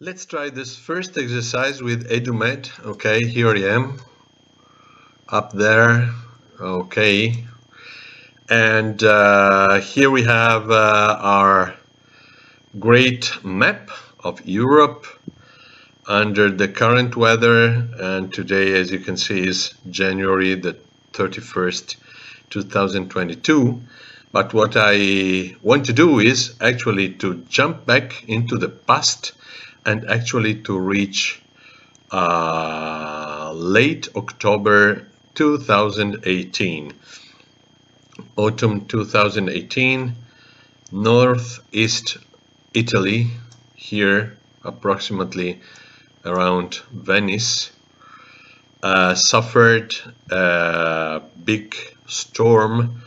Let's try this first exercise with EduMed. Okay, here I am, up there. Okay, and here we have our great map of Europe under the current weather, and today, as you can see, is January the 31st, 2022. But what I want to do is actually to jump back into the past and actually to reach late October 2018, autumn 2018, northeast Italy, here approximately around Venice, suffered a big storm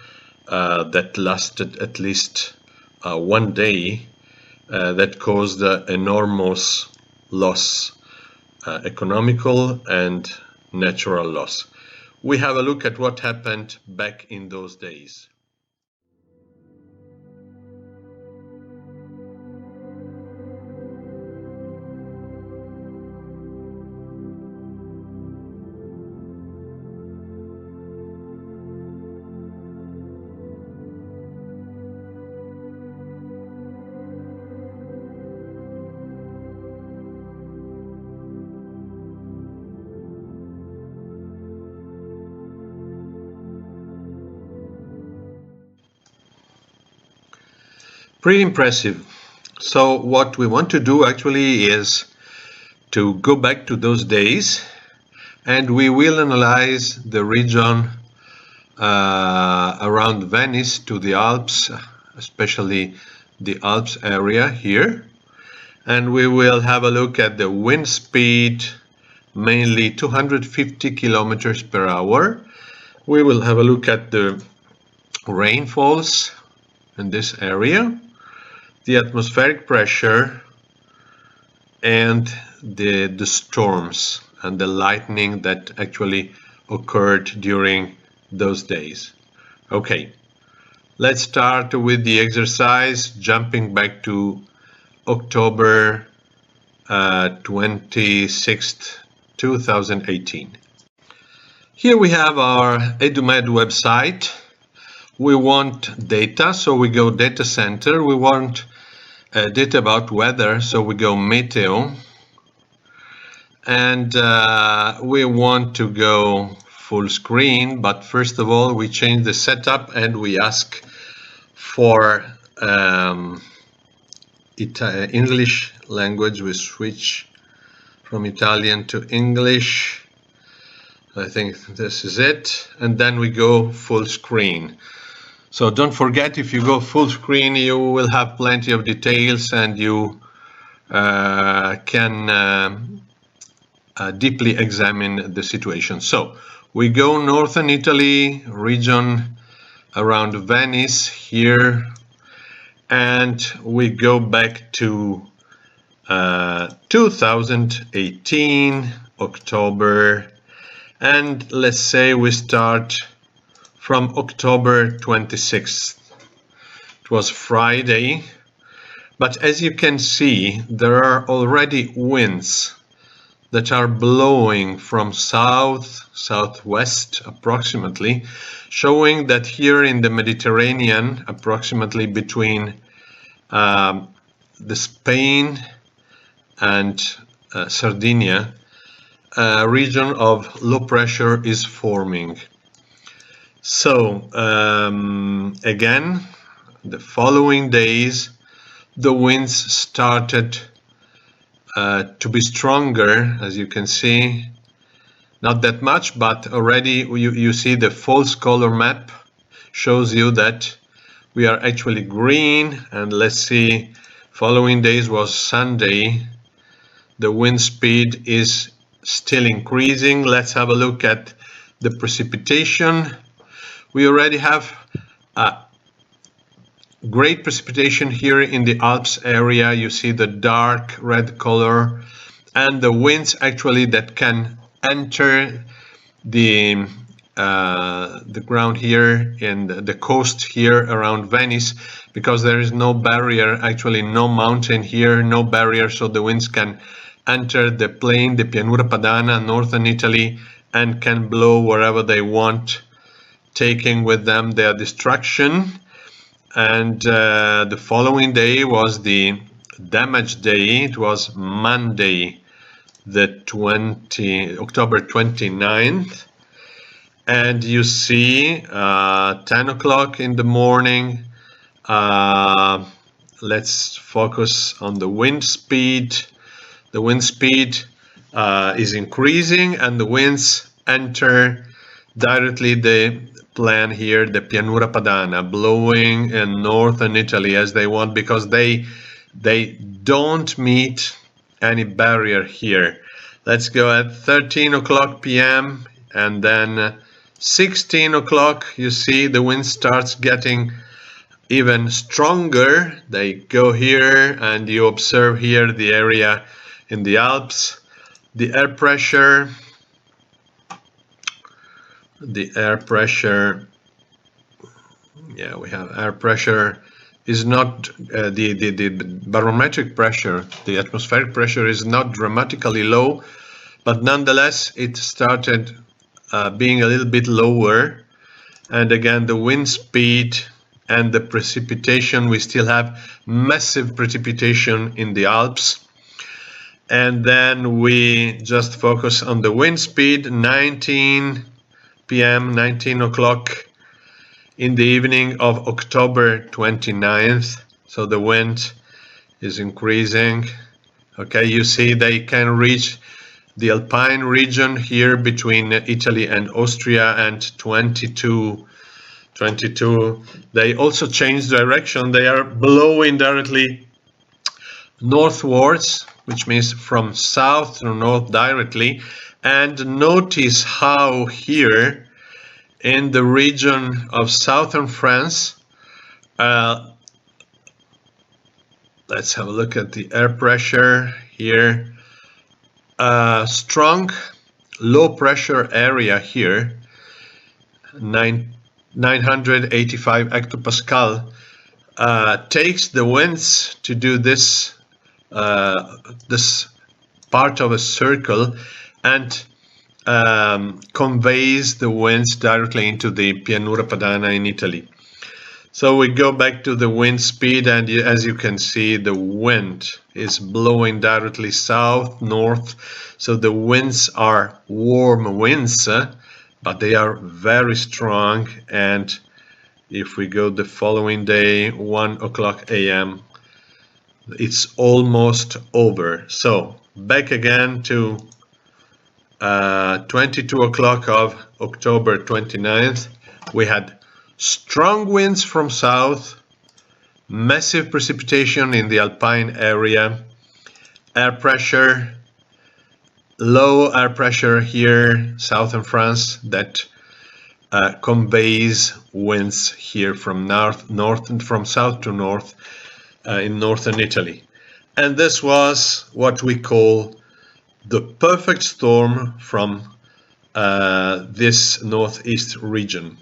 that lasted at least one day, that caused enormous loss, economical and natural loss. We have a look at what happened back in those days. Pretty impressive. So what we want to do actually is to go back to those days, and we will analyze the region around Venice to the Alps, especially the Alps area here. And we will have a look at the wind speed, mainly 250 kilometers per hour. We will have a look at the rainfalls in this area, the atmospheric pressure, and the storms and the lightning that actually occurred during those days. Okay, let's start with the exercise, jumping back to October 26th, 2018. Here we have our EduMed website. We want data, so we go data center. We want data about weather, so we go meteo. And we want to go full screen, but first of all, we change the setup and we ask for English language. We switch from Italian to English. I think this is it. And then we go full screen. So don't forget, if you go full screen, you will have plenty of details and you can deeply examine the situation. So we go northern Italy, region around Venice here, and we go back to 2018, October, and let's say we start from October 26th. It was Friday, but as you can see, there are already winds that are blowing from southwest approximately, showing that here in the Mediterranean, approximately between the Spain and Sardinia, a region of low pressure is forming. So again, the following days, the winds started to be stronger, as you can see. Not that much, but already you see the false color map shows you that we are actually green. And let's see, following days was Sunday. The wind speed is still increasing. Let's have a look at the precipitation. We already have great precipitation here in the Alps area. You see the dark red color, and the winds actually that can enter the the ground here in the coast here around Venice, because there is no barrier, actually no mountain here, no barrier, so the winds can enter the plain, the Pianura Padana, northern Italy, and can blow wherever they want, taking with them their destruction. And the following day was the damage day. It was Monday, the October 29th. And you see 10 o'clock in the morning. Let's focus on the wind speed. The wind speed is increasing, and the winds enter directly the plan here, the Pianura Padana, blowing in northern Italy as they want, because they don't meet any barrier here. Let's go at 13 o'clock p.m. and then 16 o'clock, you see the wind starts getting even stronger. They go here, and you observe here the area in the Alps. The air pressure, yeah, we have air pressure is not the barometric pressure, the atmospheric pressure is not dramatically low, but nonetheless it started being a little bit lower. And again, the wind speed and the precipitation, we still have massive precipitation in the Alps. And then we just focus on the wind speed. 19 p.m., 19 o'clock in the evening of October 29th. So the wind is increasing. Okay, you see they can reach the Alpine region here between Italy and Austria, and 22. They also change direction. They are blowing directly northwards, which means from south to north directly. And notice how here in the region of southern France, let's have a look at the air pressure here. Strong low pressure area here, 985 hectopascal, takes the winds to do this this part of a circle, and conveys the winds directly into the Pianura Padana in Italy. So we go back to the wind speed, and as you can see, the wind is blowing directly south, north. So the winds are warm winds, but they are very strong. And if we go the following day, 1 o'clock a.m., it's almost over. So back again to 22 o'clock of October 29th, we had strong winds from south, massive precipitation in the Alpine area, air pressure, low air pressure here, southern France, that conveys winds here from north and from south to north in northern Italy. And this was what we call the perfect storm from this northeast region.